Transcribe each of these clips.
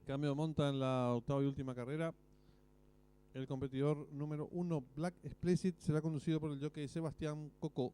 Cambio de monta en la octava y última carrera. El competidor número 1, Black Explicit, será conducido por el jockey Sebastián Coco.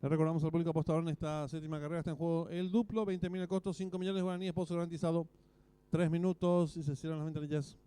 Le recordamos al público apostador en esta séptima carrera está en juego el duplo, 20.000 el costo, 5 millones de guaraníes, pozo garantizado, 3 minutos y se cierran las ventanillas.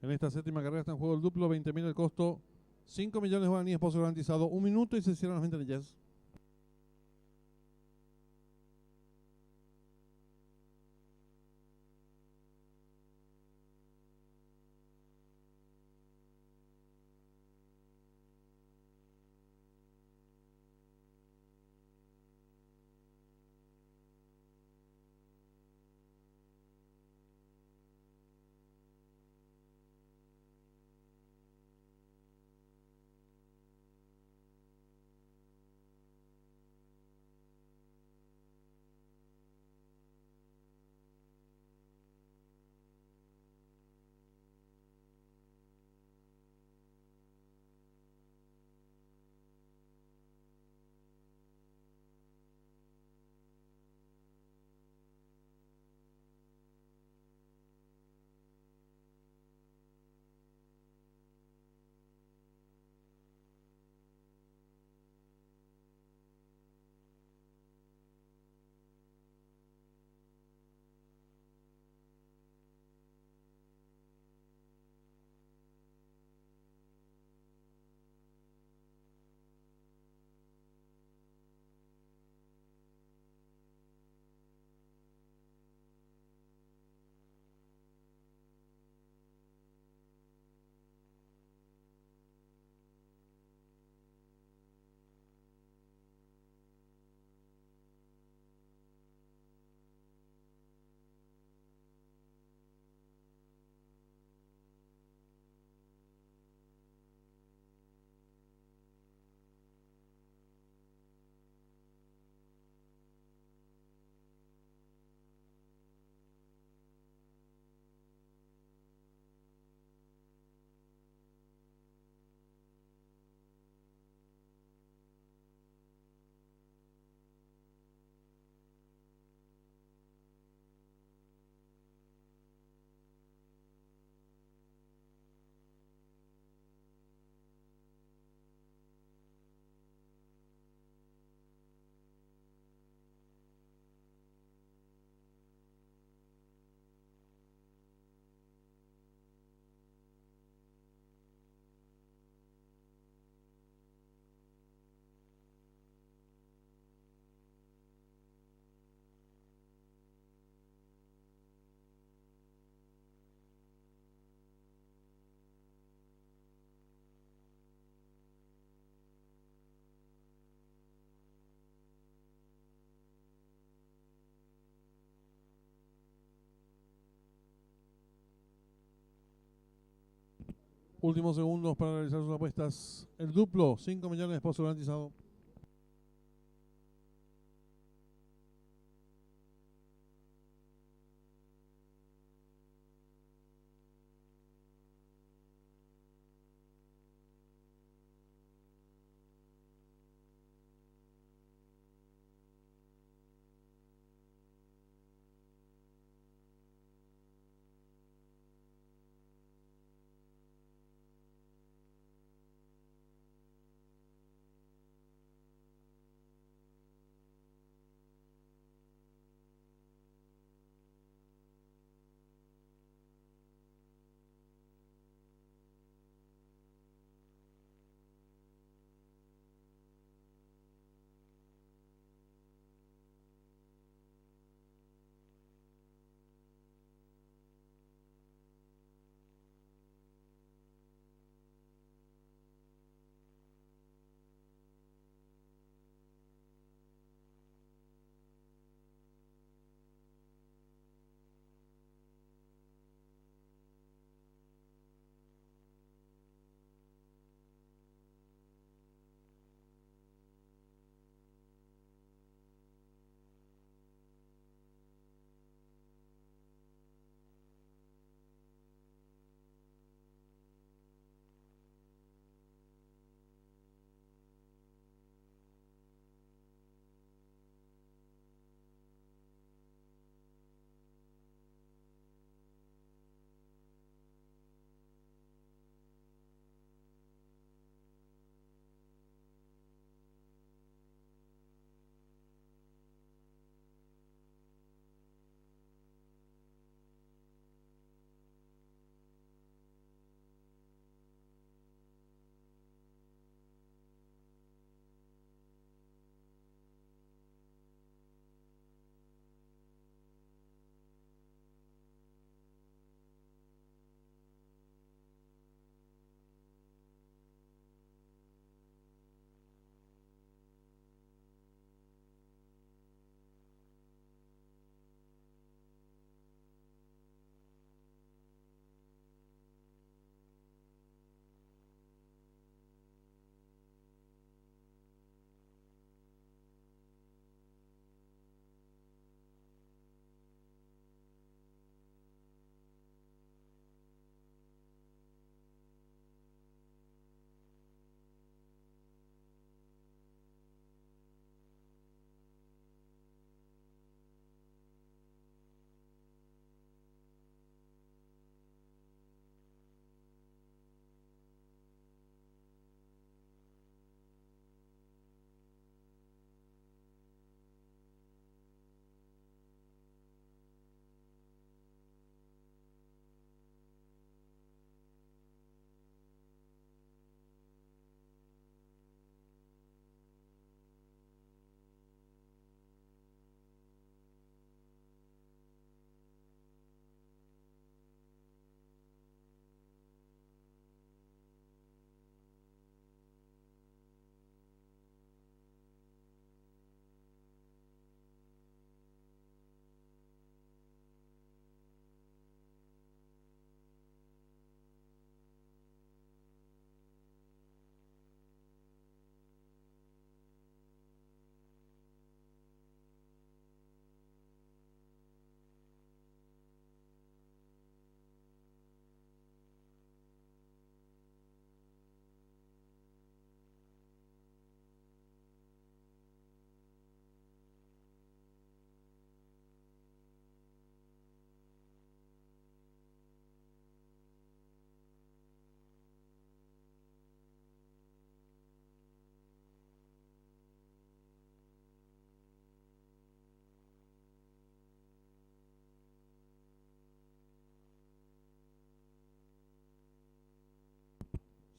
En esta séptima carrera está en juego el duplo, 20.000 el costo, 5 millones de guaraníes, pozo garantizado, 1 minuto y se cierran las ventanillas. Últimos segundos para realizar sus apuestas. El duplo, 5 millones, pozo garantizado.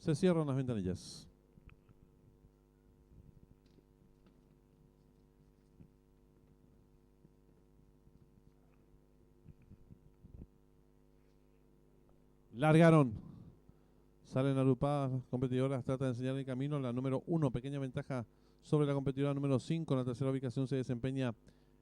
Se cierran las ventanillas. Largaron. Salen agrupadas las competidoras, trata de enseñar el camino. La número 1, pequeña ventaja sobre la competidora número 5. En la tercera ubicación se desempeña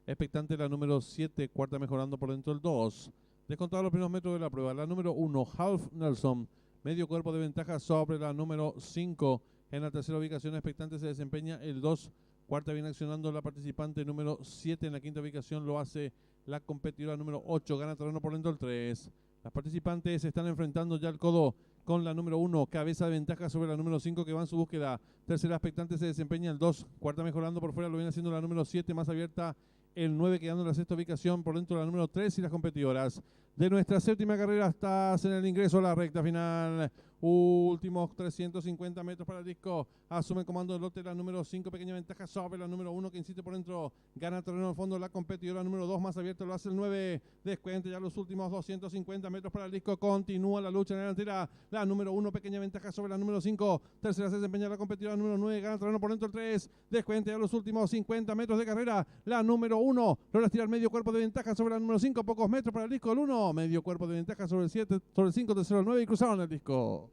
expectante la número 7, cuarta mejorando por dentro el 2. Descontados los primeros metros de la prueba. La número 1, Half Nelson, medio cuerpo de ventaja sobre la número 5. En la tercera ubicación expectante se desempeña el 2. Cuarta viene accionando la participante número 7. En la quinta ubicación lo hace la competidora número 8. Gana terreno por dentro el 3. Las participantes se están enfrentando ya al codo con la número 1, cabeza de ventaja sobre la número 5 que va en su búsqueda. Tercera expectante se desempeña el 2, cuarta mejorando por fuera lo viene haciendo la número 7, más abierta el 9 quedando en la sexta ubicación por dentro de la número 3 y las competidoras. De nuestra séptima carrera estás en el ingreso a la recta final. Últimos 350 metros para el disco. Asume el comando del lote la número 5, pequeña ventaja sobre la número 1 que insiste por dentro. Gana terreno al fondo la competidora número 2, más abierto lo hace el 9. Descuente ya los últimos 250 metros para el disco. Continúa la lucha en la delantera. La número 1, pequeña ventaja sobre la número 5. Tercera se desempeña la competidora número 9. Gana terreno por dentro el 3. Descuente ya los últimos 50 metros de carrera. La número 1 logra tirar medio cuerpo de ventaja sobre la número 5. Pocos metros para el disco el 1. Medio cuerpo de ventaja sobre el 7, sobre el 5, tercero el 9 y cruzaron el disco.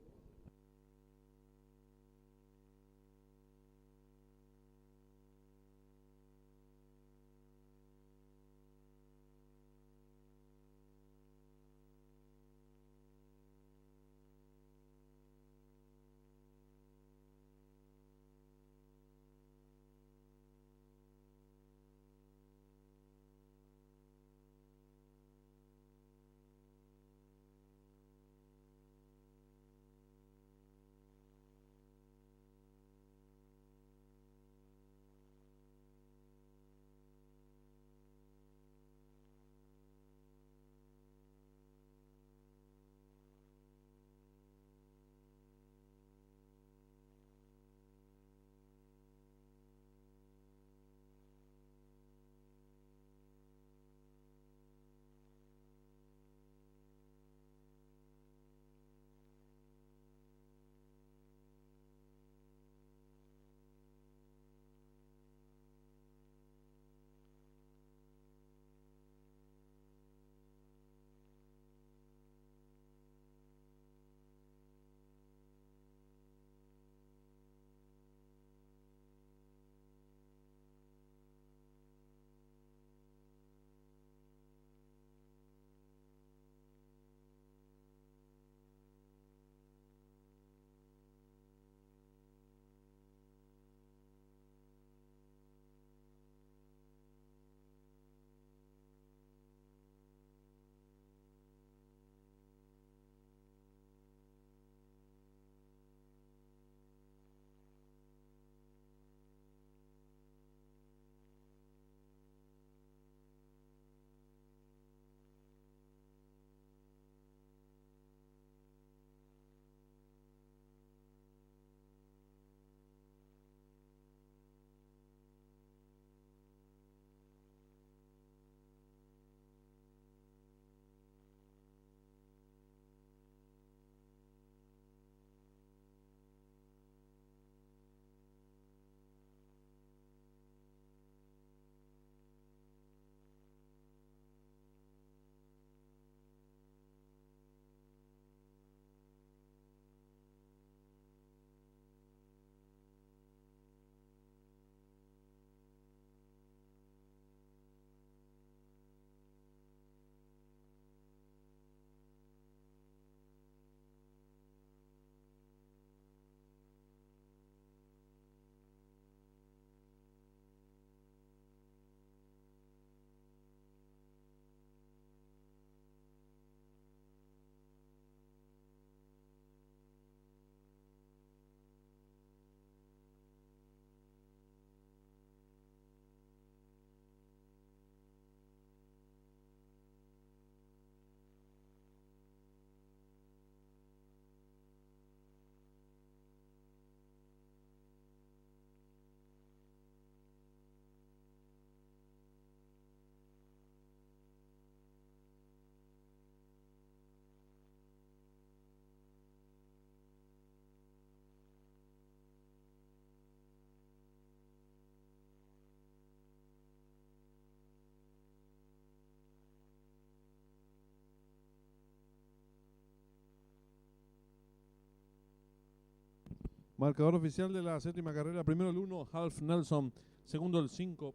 Marcador oficial de la séptima carrera. Primero el 1, Half Nelson. Segundo el 5,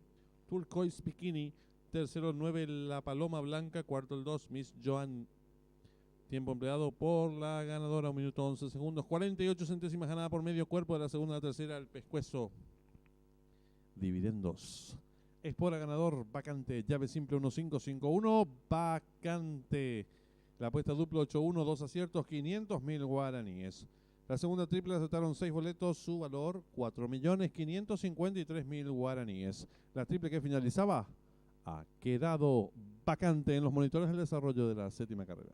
Turquoise Bikini. Tercero el 9, La Paloma Blanca. Cuarto el 2, Miss Joan. Tiempo empleado por la ganadora, 1 minuto 11 segundos. 48 centésimas ganada por medio cuerpo. De la segunda a la tercera, el pescuezo. Dividendos. Espora ganador, vacante. Llave simple 1551, vacante. La apuesta duplo 8-1, 2 aciertos, 500.000 guaraníes. La segunda triple aceptaron 6 boletos, su valor 4.553.000 guaraníes. La triple que finalizaba ha quedado vacante en los monitores del desarrollo de la séptima carrera.